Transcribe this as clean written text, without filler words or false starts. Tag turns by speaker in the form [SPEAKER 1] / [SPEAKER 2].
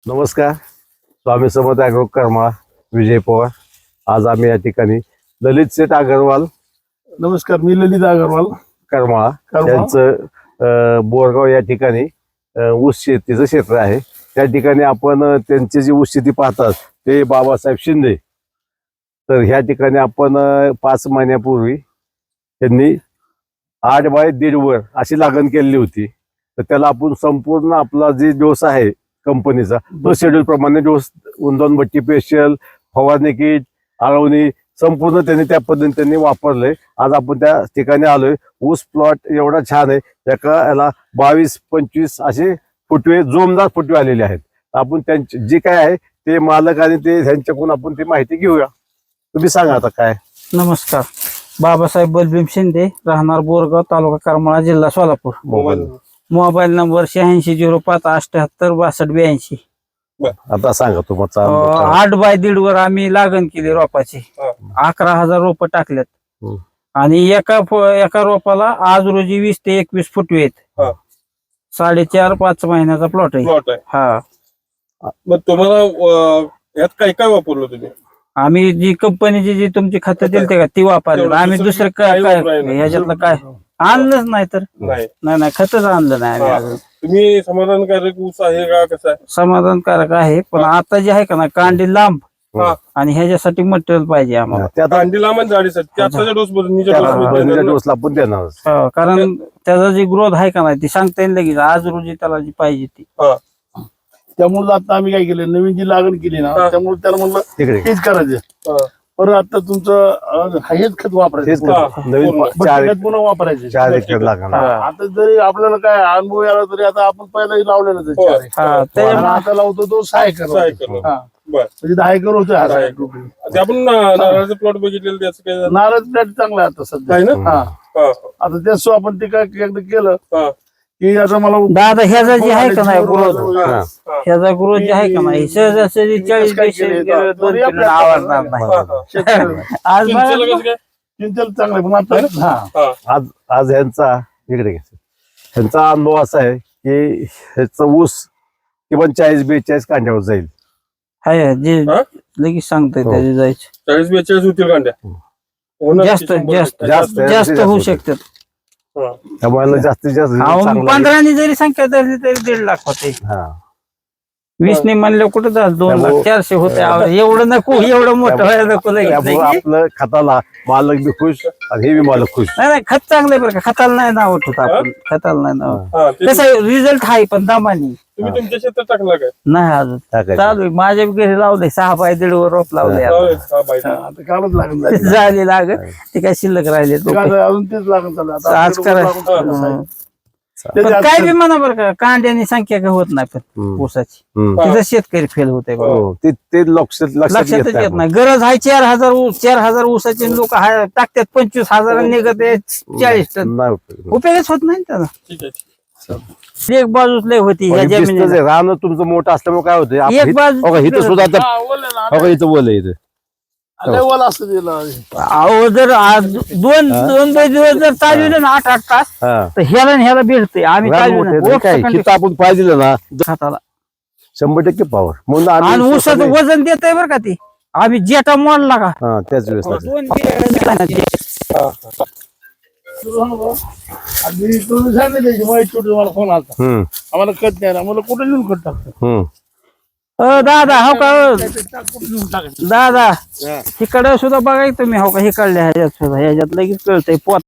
[SPEAKER 1] नमस्कार. स्वामी समर्थ ॲग्रो करमाळा विजय पवार. आज आम्ही या ठिकाणी ललित सेठ अगरवाल
[SPEAKER 2] नमस्कार, मी ललित अगरवाल
[SPEAKER 1] करमाळा त्यांचं बोरगाव या ठिकाणी ऊस शेतीचं क्षेत्र आहे. त्या ठिकाणी आपण त्यांची जी ऊस शेती पाहतात ते बाबासाहेब शिंदे. तर ह्या ठिकाणी आपण 5 महिन्यापूर्वी त्यांनी 8 बाय 1.5 वर अशी लागण केलेली होती. तर त्याला आपण संपूर्ण आपला जे डोस आहे कंपनीचा तो शेड्यूल प्रमाणे डोस, उंदवणबट्टी स्पेशल, फवारणी किट, आळवणी संपूर्ण त्यांनी त्या पद्धतीने त्यांनी वापरले. आज आपण त्या ठिकाणी आलोय. ऊस प्लॉट एवढा छान आहे, एका याला 22-25 असे फुटवे, जोमदार फुटवे आलेले आहेत. आपण त्यांचे जे काय आहे ते मालक आणि ते त्यांच्याकडून आपण ती माहिती घेऊया. तुम्ही सांगा आता काय.
[SPEAKER 3] नमस्कार, बाबासाहेब बलभीम शिंदे, राहणार बोरगाव, तालुका करमाळा, जिल्हा सोलापूर. Mobile number 8605786282.
[SPEAKER 1] आता सांगा तुमचा
[SPEAKER 3] 8 बाय 1.5 वर आम्ही लागण केली रोपाची. 11,000 रोप टाकल्यात आणि एका रोपाला आज रोजी 20 ते 21 फुटवे आहेत. 4.5-5 महिन्याचा प्लॉट आहे. हा,
[SPEAKER 2] मग तुम्हाला यात काय काय वापरलं तुम्ही?
[SPEAKER 3] आम्ही जी कंपनीची जी तुमची खतं दिली का ती वापरली. आम्ही दुसरं काय ह्याच्यातलं काय आणलंच नाही. तर नाही खतच आणलं नाही आम्ही अजून.
[SPEAKER 2] तुम्ही समाधानकारक ऊस आहे का, कसं आहे?
[SPEAKER 3] समाधानकारक आहे, पण आता जे आहे का ना कांडी लांब आणि ह्याच्यासाठी मटेरियल पाहिजे आम्हाला.
[SPEAKER 2] कांडी लांब आणि जाडीसाठी आताच्या डोस
[SPEAKER 1] डोसला पण देणार.
[SPEAKER 3] कारण त्याचा जी ग्रोथ आहे का नाही ती सांगता येईल लगेच आज रोजी त्याला जी पाहिजे ती.
[SPEAKER 4] त्यामुळे आता आम्ही काय केलं, नवीन जी लागण केली ना, त्यामुळे त्याला म्हणलं हेच करायचं. परत आता तुमचं हेच खत वापरायचं,
[SPEAKER 1] नवीन
[SPEAKER 4] पुन्हा वापरायचं.
[SPEAKER 1] 4 एकर लागण.
[SPEAKER 4] आता जरी आपल्याला काय अनुभव आला तरी आता आपण पहिलाही लावलेलं आता लावतो तो 6 एकर. म्हणजे 10 एकर होतो.
[SPEAKER 2] आपण नारळाचं प्लॉट बघितलेलं त्याचं काय झालं?
[SPEAKER 4] नारळ प्लॅट चांगला आहे आता सध्या. आता त्याच आपण ते काय एकदा केलं की आता मला
[SPEAKER 3] दादा ह्याचा जे आहे का नाही ग्रोथ, ह्याचा ग्रोथ जे आहे का नाही सहजासहजी 40-50 आवडणार नाही. आज
[SPEAKER 4] चिंचल चांगलं पण आता
[SPEAKER 1] आज ह्यांचा इकडे ह्यांचा अनुभव असा आहे की ह्याचा ऊस किमान 40-42 कांड्यावर जाईल.
[SPEAKER 3] आहे जे लगेच सांगतोय त्याचे जायचे
[SPEAKER 2] 40-42 होतील कांड्या.
[SPEAKER 3] जास्त होऊ शकतात.
[SPEAKER 1] त्यामुळे जास्तीत जास्त
[SPEAKER 3] 15 जरी संख्या धरली तरी 1.5 लाख होते. 20 ने म्हणलं कुठं झालं 2 लाख 400 होते. एवढं नको, एवढं मोठं व्हायला नको.
[SPEAKER 1] आपलं खताला मालक बी खुश आणि हे बी मालक खुश.
[SPEAKER 3] नाही खत चांगलं आहे बरं का. खताला नाही नाव होत आपण, खताला नाही नाव. कसं रिझल्ट आहे पण दामानी.
[SPEAKER 2] तुम्ही तुमच्या शेतात टाकला काय?
[SPEAKER 3] नाही अजून चालू आहे. माझ्या घरी लावलंय 6 बाय 1.5 वर रोप लावलंय.
[SPEAKER 4] आता कालच लागण
[SPEAKER 3] झाली लागत ते काय शिल्लक राहिले
[SPEAKER 4] अजून तेच लागण चालू
[SPEAKER 3] आज करायचं. काय बी म्हणा बरं का, कांद्यानी संख्या काय होत नाही पण ऊसाची तिथं शेतकरी फेल होते.
[SPEAKER 1] ते लक्षातच
[SPEAKER 3] येत नाही. गरज आहे 4,000 ऊसाचे लोक टाकतात 25,000 निघत 40 टन. उपयोगच होत नाही त्याला. एक बाजूच लय होती ह्या जमिनीला.
[SPEAKER 1] रान तुमचं मोठं असल्यामुळे काय होतं
[SPEAKER 3] एक बाजू
[SPEAKER 1] इथं सुद्धा इथं बोल इथं
[SPEAKER 3] अहो जर 2 दिवस जर चालवले ना 8-8 तास तर ह्याला भेटते. आम्ही
[SPEAKER 1] आपण पाहिजे ना
[SPEAKER 3] हाताला
[SPEAKER 1] 100% पावर म्हणून
[SPEAKER 3] आणि ऊसाचं वजन देत आहे बरं का ते. आम्ही जेटा मोडला का
[SPEAKER 1] त्याच वेळेस
[SPEAKER 4] मला फोन आला आम्हाला कट नाही आम्हाला कुठे लिहून कट टाकतो.
[SPEAKER 3] दादा हो का दादा इकडे सुद्धा बघा तुम्ही हो का. इकडल्या ह्याच्यात सुद्धा ह्याच्यात लगेच कळतंय पोत